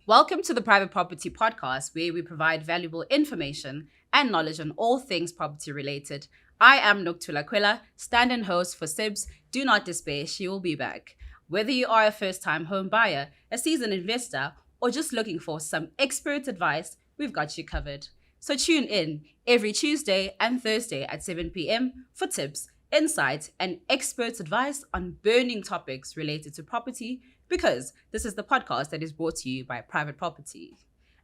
Welcome to the Private Property Podcast, where we provide valuable information and knowledge on all things property related. I am Noktula Quilla, stand-in host for Sibs. Do not despair, she will be back. Whether you are a first-time home buyer, a seasoned investor, or just looking for some expert advice, we've got you covered. So tune in every Tuesday and Thursday at 7 p.m. for tips, insights, and expert advice on burning topics related to property, because this is the podcast that is brought to you by Private Property.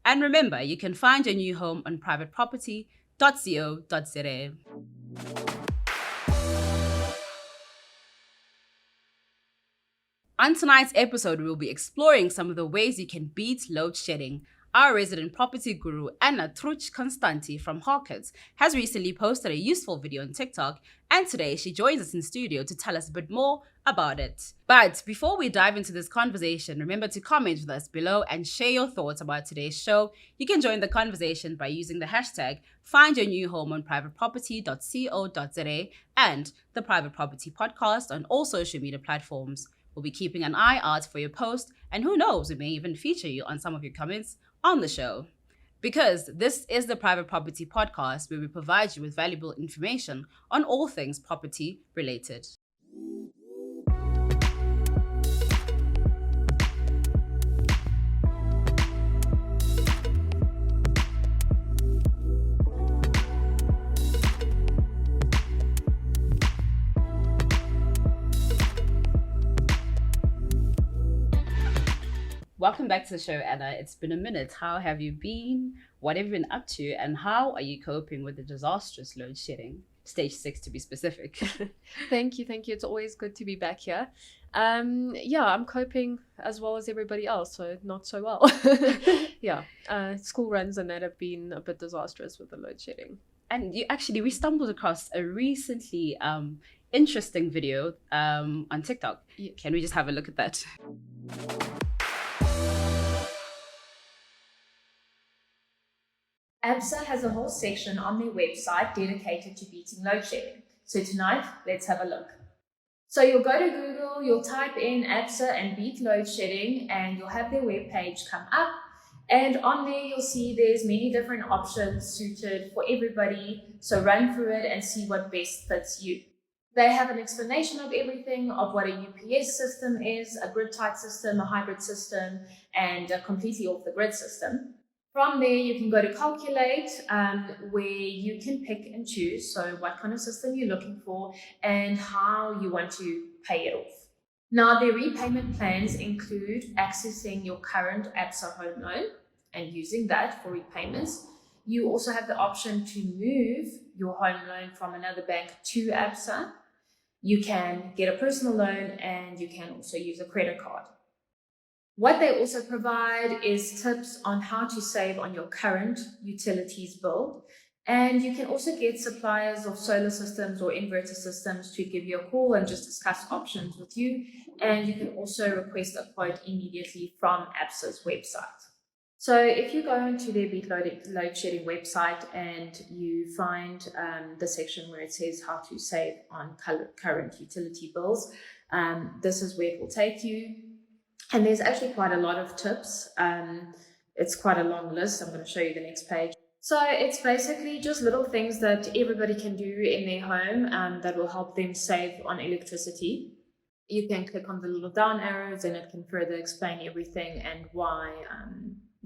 And remember, you can find your new home on privateproperty.co.za. On tonight's episode, we will be exploring some of the ways you can beat load shedding. Our resident property guru, Anna Trujic Constanti from Harcourts, has recently posted a useful video on TikTok, and today she joins us in studio to tell us a bit more about it. But before we dive into this conversation, remember to comment with us below and share your thoughts about today's show. You can join the conversation by using the hashtag #FindYourNewHome on privateproperty.co.za and the Private Property Podcast on all social media platforms. We'll be keeping an eye out for your post, and who knows, we may even feature you on some of your comments on the show. Because this is the Private Property Podcast, where we provide you with valuable information on all things property related. Welcome back to the show, Anna. It's been a minute. How have you been? What have you been up to? And how are you coping with the disastrous load shedding? Stage 6 to be specific. Thank you. It's always good to be back here. I'm coping as well as everybody else, so not so well. School runs and that have been a bit disastrous with the load shedding. And we stumbled across a recently interesting video on TikTok. Yeah. Can we just have a look at that? Absa has a whole section on their website dedicated to beating load shedding. So tonight, let's have a look. So you'll go to Google, you'll type in Absa and beat load shedding, and you'll have their webpage come up. And on there, you'll see there's many different options suited for everybody. So run through it and see what best fits you. They have an explanation of everything, of what a UPS system is, a grid-tied system, a hybrid system, and a completely off-the-grid system. From there, you can go to calculate, where you can pick and choose. So what kind of system you're looking for and how you want to pay it off. Now, the repayment plans include accessing your current Absa home loan and using that for repayments. You also have the option to move your home loan from another bank to Absa. You can get a personal loan and you can also use a credit card. What they also provide is tips on how to save on your current utilities bill. And you can also get suppliers of solar systems or inverter systems to give you a call and just discuss options with you. And you can also request a quote immediately from Absa's website. So if you go into their Beat Load Shedding website and you find the section where it says how to save on current utility bills, this is where it will take you. And there's actually quite a lot of tips. It's quite a long list. I'm going to show you the next page. So it's basically just little things that everybody can do in their home that will help them save on electricity. You can click on the little down arrows and it can further explain everything and why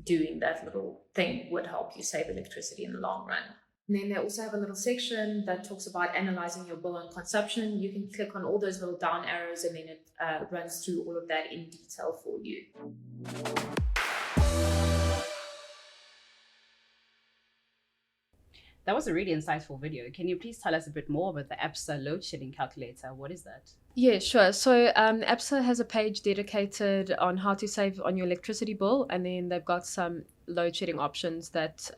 doing that little thing would help you save electricity in the long run. And then they also have a little section that talks about analyzing your bill and consumption. You can click on all those little down arrows and then it runs through all of that in detail for you. That was a really insightful video. Can you please tell us a bit more about the Absa load shedding calculator? What is that? Yeah, sure. So Absa has a page dedicated on how to save on your electricity bill, and then they've got some load shedding options that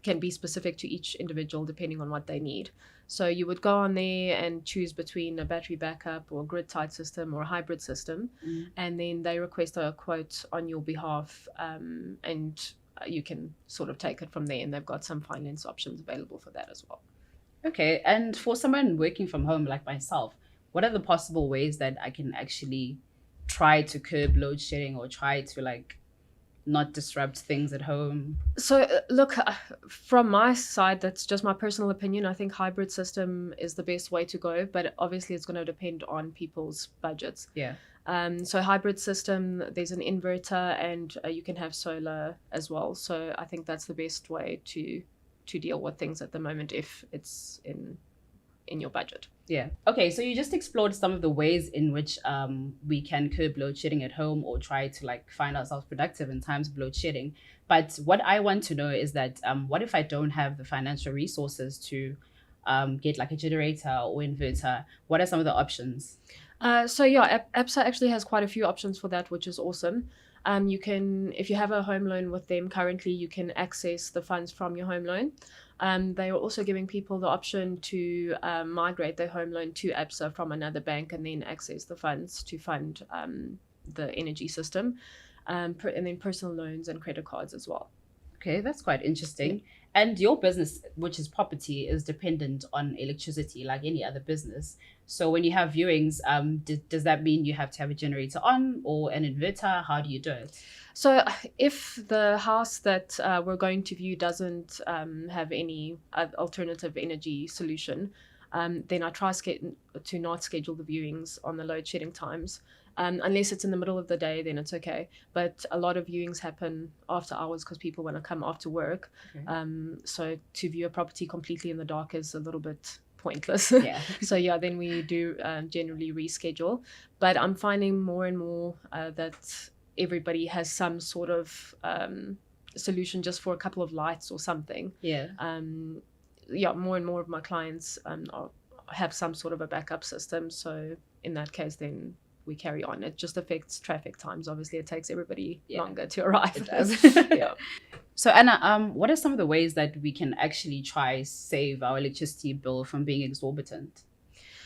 can be specific to each individual depending on what they need. So you would go on there and choose between a battery backup or a grid-tied system or a hybrid system, and then they request a quote on your behalf, and you can sort of take it from there, and they've got some finance options available for that as well. Okay, and for someone working from home like myself, what are the possible ways that I can actually try to curb load shedding or try to not disrupt things at home? So, look, from my side, that's just my personal opinion. I think hybrid system is the best way to go, but obviously it's going to depend on people's budgets. Yeah. So hybrid system, there's an inverter, and you can have solar as well. So I think that's the best way to deal with things at the moment if it's in your budget. Yeah. Okay, so you just explored some of the ways in which we can curb load shedding at home or try to like find ourselves productive in times of load shedding. But what I want to know is that what if I don't have the financial resources to get like a generator or inverter? What are some of the options? So yeah, Absa actually has quite a few options for that, which is awesome. You can, if you have a home loan with them currently, you can access the funds from your home loan. They are also giving people the option to migrate their home loan to Absa from another bank and then access the funds to fund the energy system, and then personal loans and credit cards as well. Okay, that's quite interesting. Yeah. And your business, which is property, is dependent on electricity like any other business. So when you have viewings, does that mean you have to have a generator on or an inverter? How do you do it? So if the house that we're going to view doesn't have any alternative energy solution, then I try to not schedule the viewings on the load shedding times. Unless it's in the middle of the day, then it's okay. But a lot of viewings happen after hours because people want to come after work. Okay. So to view a property completely in the dark is a little bit pointless. Yeah. So yeah, then we do generally reschedule. But I'm finding more and more that everybody has some sort of solution just for a couple of lights or something. Yeah. Yeah, more and more of my clients have some sort of a backup system. So in that case, then we carry on. It just affects traffic times. Obviously, it takes everybody longer to arrive. It does. Yeah. So Anna, what are some of the ways that we can actually try save our electricity bill from being exorbitant?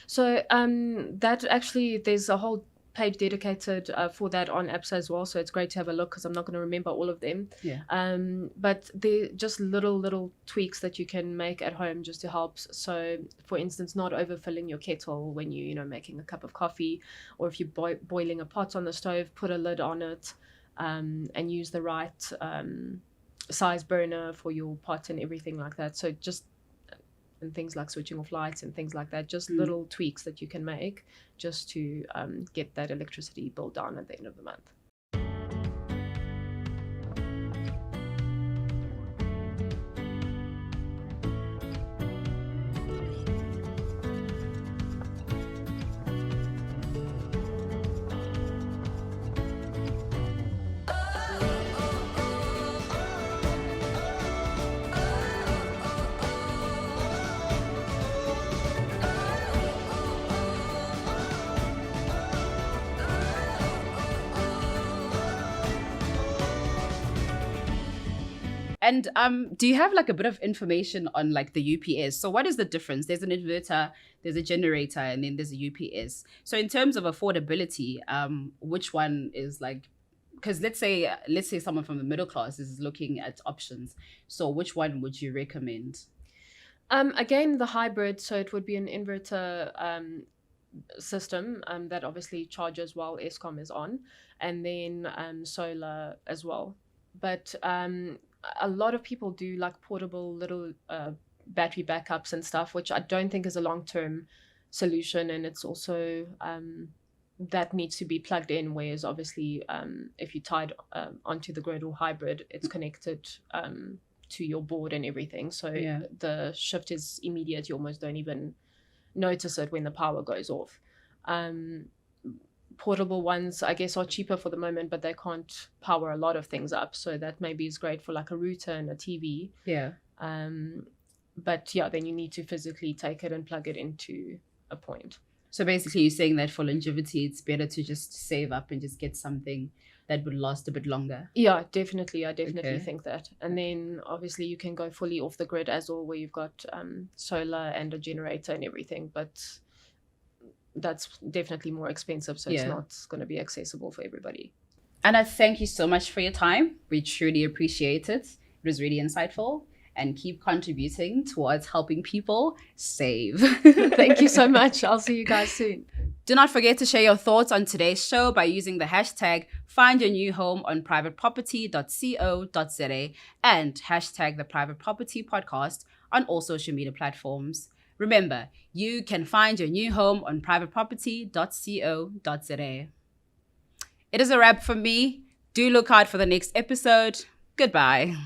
So that actually, there's a whole page dedicated for that on Absa as well. So it's great to have a look because I'm not going to remember all of them. Yeah. But they're just little tweaks that you can make at home just to help. So for instance, not overfilling your kettle when you're making a cup of coffee, or if you're boiling a pot on the stove, put a lid on it, and use the right size burner for your pot and everything like that. So just and things like switching off lights and things like that, just little tweaks that you can make just to get that electricity bill down at the end of the month. And do you have like a bit of information on like the UPS? So what is the difference? There's an inverter, there's a generator, and then there's a UPS. So in terms of affordability, which one is like, because let's say someone from the middle class is looking at options. So which one would you recommend? Again, the hybrid. So it would be an inverter system that obviously charges while Eskom is on, and then solar as well. But a lot of people do like portable little battery backups and stuff, which I don't think is a long-term solution. And it's also that needs to be plugged in, whereas obviously if you tied onto the grid or hybrid, it's connected to your board and everything. So the shift is immediate. You almost don't even notice it when the power goes off. Portable ones, I guess, are cheaper for the moment, but they can't power a lot of things up. So that maybe is great for like a router and a TV. Yeah. But yeah, then you need to physically take it and plug it into a point. So basically you're saying that for longevity, it's better to just save up and just get something that would last a bit longer. Yeah, definitely. I definitely think that. And then obviously you can go fully off the grid as well, where you've got solar and a generator and everything, but that's definitely more expensive, so it's not going to be accessible for everybody. Anna, thank you so much for your time. We truly appreciate it. It was really insightful, and keep contributing towards helping people save. Thank you so much. I'll see you guys soon. Do not forget to share your thoughts on today's show by using the hashtag #FindYourNewHome on privateproperty.co.za and hashtag the Private Property Podcast on all social media platforms. Remember, you can find your new home on privateproperty.co.za. It is a wrap for me. Do look out for the next episode. Goodbye.